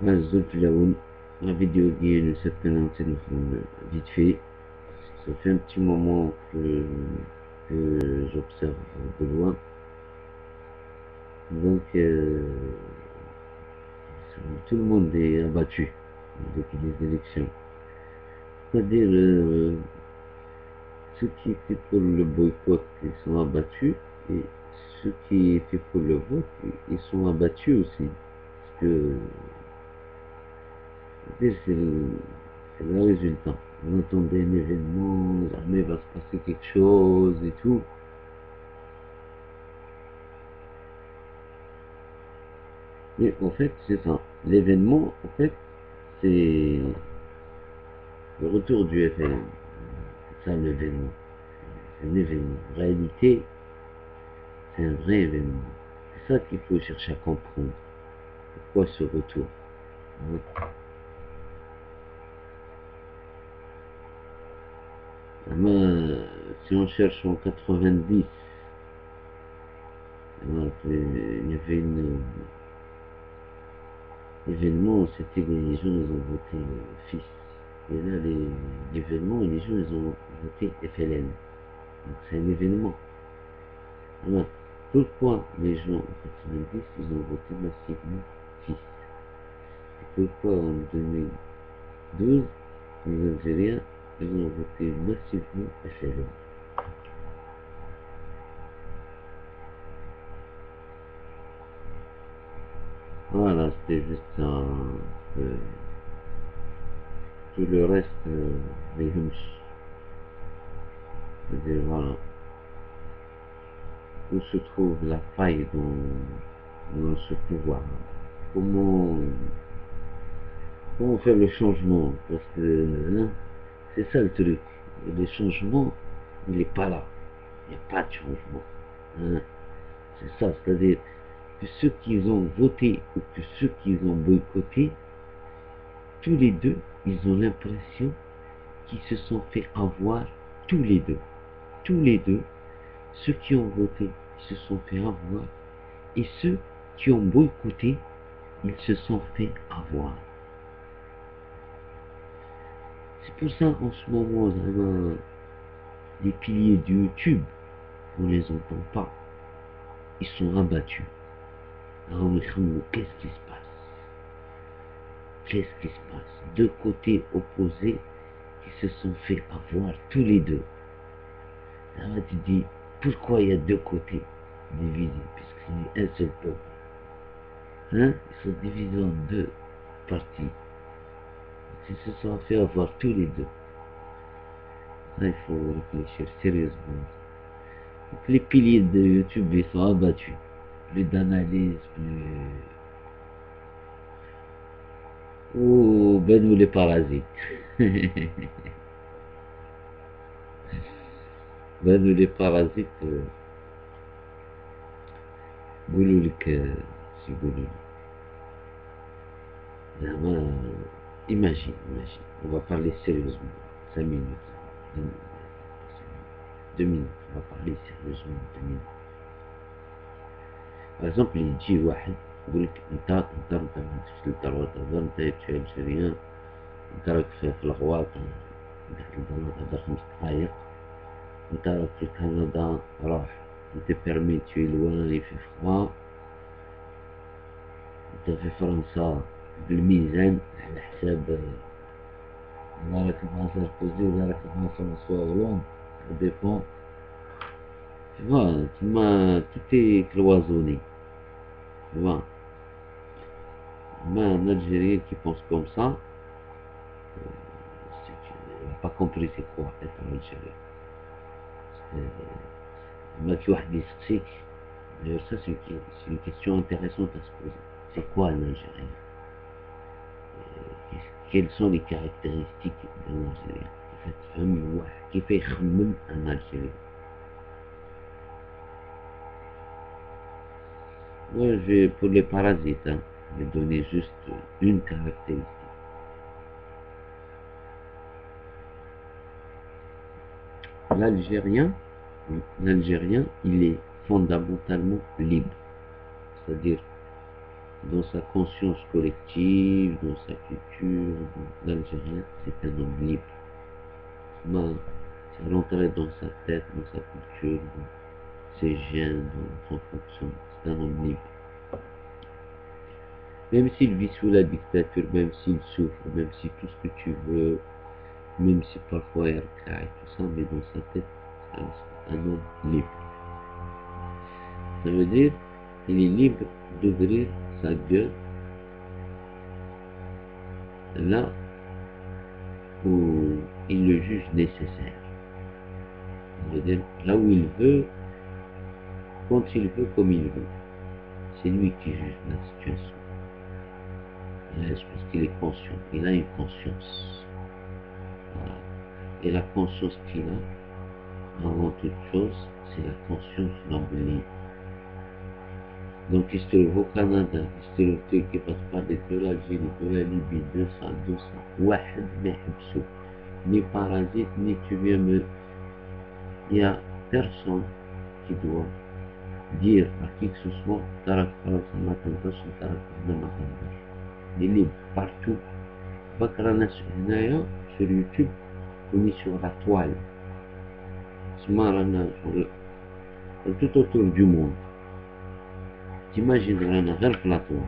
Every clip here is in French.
Zulf Laoun, la vidéo qui est de certains téléphone vite fait. Ça fait un petit moment que j'observe de loin. Donc, tout le monde est abattu depuis les élections. C'est-à-dire, ceux qui étaient pour le boycott, ils sont abattus, et ceux qui étaient pour le vote, ils sont abattus aussi. Parce que, c'est le résultat. On attendait un événement, jamais il va se passer quelque chose et tout. Mais en fait, c'est ça. L'événement, en fait, c'est le retour du FLN. C'est ça l'événement. C'est un événement. En réalité, c'est un vrai événement. C'est ça qu'il faut chercher à comprendre. Pourquoi ce retour? Si on cherche en 90, il y avait un événement, c'était les gens ils ont voté fils. Et là, l'événement, les gens ils ont voté FLN. Donc c'est un événement. Alors, pourquoi les gens en 90 ils ont voté massivement fils? Et pourquoi en 2012 les Algériens ils ont voté massivement FLN? Voilà, c'était juste un peu. Tout le reste, les hunch. C'est-à-dire, voilà, où se trouve la faille dans ce pouvoir. Comment, comment faire le changement? Parce que hein, c'est ça le truc. Le changement, il n'est pas là. Il n'y a pas de changement. Hein. C'est ça, c'est-à-dire que ceux qui ont voté ou que ceux qui ont boycotté, tous les deux, ils ont l'impression qu'ils se sont fait avoir tous les deux. Tous les deux, ceux qui ont voté, ils se sont fait avoir. Et ceux qui ont boycotté, ils se sont fait avoir. C'est pour ça en ce moment, vraiment, les piliers de YouTube, on ne les entend pas. Ils sont abattus. Alors, qu'est-ce qui se passe? Qu'est-ce qui se passe? Deux côtés opposés qui se sont fait avoir tous les deux. Alors tu dis, pourquoi il y a deux côtés divisés? Puisque c'est un seul peuple. Hein? Ils sont divisés en deux parties. Ils se sont fait avoir tous les deux. Là, il faut réfléchir sérieusement. Donc, les piliers de YouTube, ils sont abattus. Plus d'analyse, plus... Oh, ben nous les parasites. Ben nous les parasites, يقولوا لك شو يقولوا لك زعما imagine, on va parler sérieusement, 5 minutes, 2 minutes, on va parler sérieusement 2 minutes. Par exemple, يجي واحد يقول لك انت ما تمشيش للدار تهضر، انت تمشي الجيريان، انت راك في الغواط تحت الدار تهضر 5 دقايق، انت راك في كندا روح، انت بيرمي تشي لوان يفي فخوا، انت في فرنسا بالميزان على حساب لا راك مع ساركوزي ولا راك مع فرنسوا هولاند، ça dépend. Tu vois, tout est cloisonné. Tu vois, un Algérien qui pense comme ça, il n'a pas compris c'est quoi être un Algérien. ما في واحد يسقسيك. D'ailleurs, ça, c'est une question intéressante à se poser. C'est quoi un Algérien? Quelles sont les caractéristiques d'un Algérien? كيف يخمم un Algérien? Moi, pour les parasites, hein, je vais donner juste une caractéristique. L'Algérien, l'Algérien, il est fondamentalement libre. C'est-à-dire, dans sa conscience collective, dans sa culture, l'Algérien, c'est un homme libre. Mais c'est rentrer dans sa tête, dans sa culture, dans ses gènes, dans son fonctionnement. C'est un homme libre. Même s'il vit sous la dictature, même s'il souffre, même si tout ce que tu veux, même si parfois il recaille, tout ça, mais dans sa tête, ça reste un homme libre. Ça veut dire qu'il est libre d'ouvrir sa gueule là où il le juge nécessaire. Ça veut dire là où il veut, quand il veut, comme il veut. C'est lui qui juge la situation. Et là, je pense qu'il est conscient. Il a une conscience. Voilà. Et la conscience qu'il a, avant toute chose, c'est la conscience d'homme libre. Donc, il se trouve au Canada, il se trouve qui passe par de l'Algérie, de la Libye, de ça, واحد ما يحبسه. Ni parasite, ni tu viens me... Il n'y a personne qui doit dire à qui que ce soit, Tarak France, ma tendance, Tarak France, ma tendance. Il est libre partout. Bakrana sur YouTube, on est sur la toile. Smarana tout autour du monde. T'imagines, Rana, غير la toile.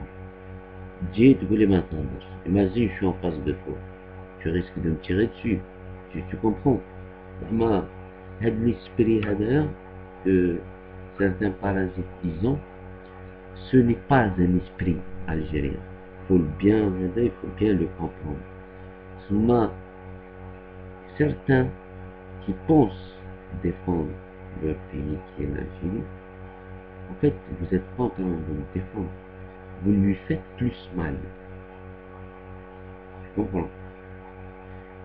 Dieu te voulait m'entendre. Imagine, je suis en face de toi. Tu risques de me tirer dessus. Tu comprends? Mais, l'esprit que certains parasites ils ont, ce n'est pas un esprit algérien. Il faut bien le comprendre. Mais, certains qui pensent défendre leur pays qui est l'Algérie, en fait, vous n'êtes pas en train de le défendre. Vous lui faites plus mal. Tu comprends?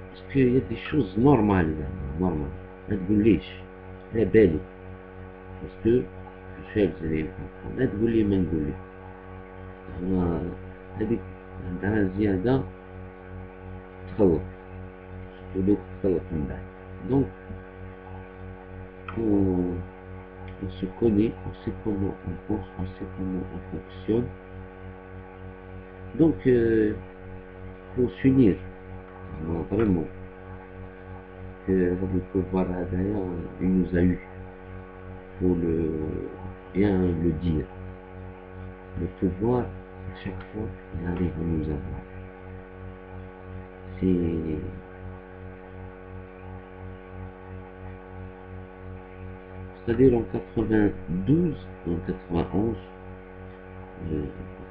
Parce qu'il y a des choses normales, normales. ما تقوليش على بالي باسكو شو الجزائريين ما تقولي ما نقولي زعما هذيك عندها زيادة تخلط تولي تخلط من بعد دونك on se connaît, on sait comment on pense, on sait comment on fonctionne. Donc, faut s'unir, vraiment. Le pouvoir d'ailleurs, il nous a eu, faut bien le dire. Le pouvoir, à chaque fois, il arrive à nous avoir. C'est-à-dire en 92, en 91, il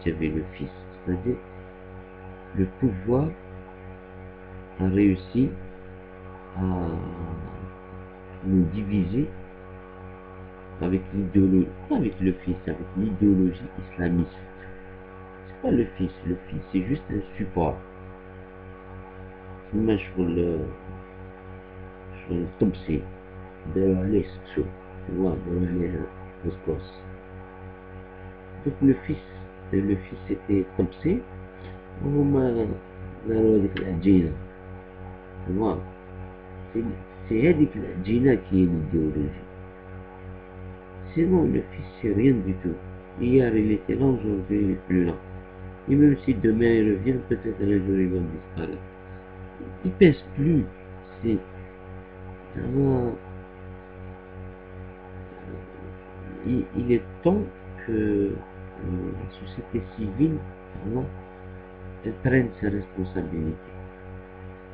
y avait le fils, c'est-à-dire le pouvoir a réussi à nous diviser avec l'idéologie, pas avec le fils, avec l'idéologie islamiste. C'est pas le fils c'est juste un support. Moi je veux le topsy, de l'est, tu vois, de l'est. Donc le fils était topsy, وهما داروا هذيك العجينة. Tu vois, c'est هذيك العجينة qui est l'idéologie. Sinon, le fils, c'est rien du tout. Hier, il était là, aujourd'hui, il n'est plus là. Et même si demain il revient, peut-être un jour il va disparaître. Il pèse plus. C'est vraiment... Il est temps que la société civile, vraiment, elle prenne ses responsabilités.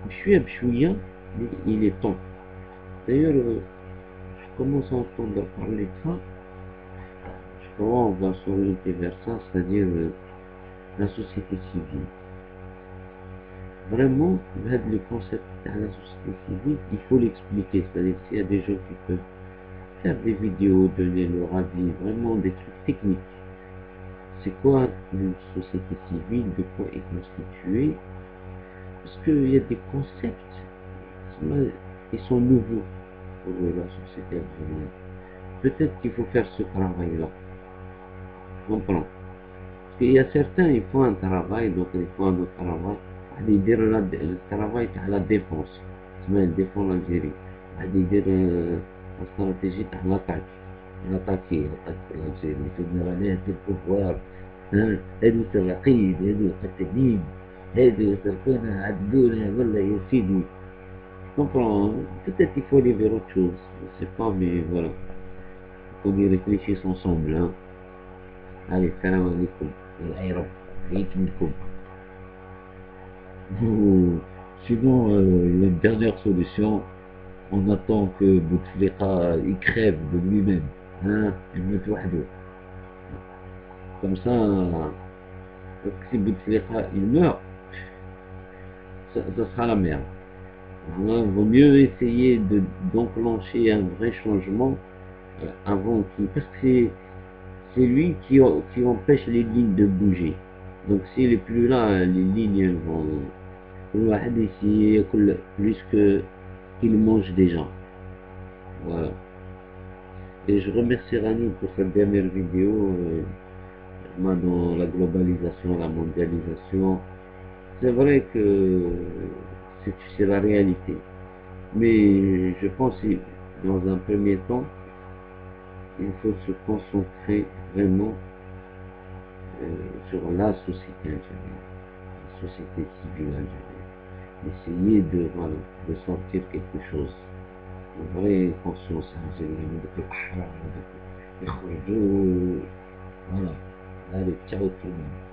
Bchouia, mais il est temps. D'ailleurs, je commence à entendre parler de ça. Je crois qu'on va s'orienter vers ça, c'est-à-dire la société civile. Vraiment, le concept de la société civile, il faut l'expliquer. C'est-à-dire s'il y a des gens qui peuvent faire des vidéos, donner leur avis, vraiment des trucs techniques. C'est quoi une société civile, de quoi est constituée? Parce qu'il y a des concepts, ils sont nouveaux pour la société algérienne. Peut-être qu'il faut faire ce travail-là. Je comprends. Parce qu'il y a certains, ils font un travail, d'autres ils font un autre travail. Ils disent le travail à la défense. Ils défendent l'Algérie. Ils disent la stratégie à l'attaque. L'attaquer l'Algérie. Ils disent aller le pouvoir. هادو سراقين، هادو قتالين، هادو يسرقونا، عذبونا، والله يا سيدي. Comprends, peut-être qu'il faut aller vers autre chose, je sais pas, mais voilà. Faut qu'on y réfléchisse ensemble, hein. Allez, salam alaikum. العيرب عيد منكم. Sinon, il y a une dernière solution. On attend que Bouteflika il crève de lui-même. Hein, il met wahdo. Comme ça, si Bouteflika il meurt, ça sera la merde. Il vaut mieux essayer d'enclencher un vrai changement avant qu'il. Parce que c'est lui qui empêche les lignes de bouger. Donc s'il n'est plus là, les lignes elles vont. الواحد ياكل plus que qu'il mange déjà. Voilà. Et je remercie Rani pour cette dernière vidéo. Moi, dans la globalisation, la mondialisation, c'est vrai que c'est la réalité. Mais je pense que dans un premier temps, il faut se concentrer vraiment sur la société algérienne, la société civile algérienne. Essayer voilà, de sortir quelque chose. Une vraie conscience algérienne, de l'ahrar, de voilà. Allez, ciao tout le monde.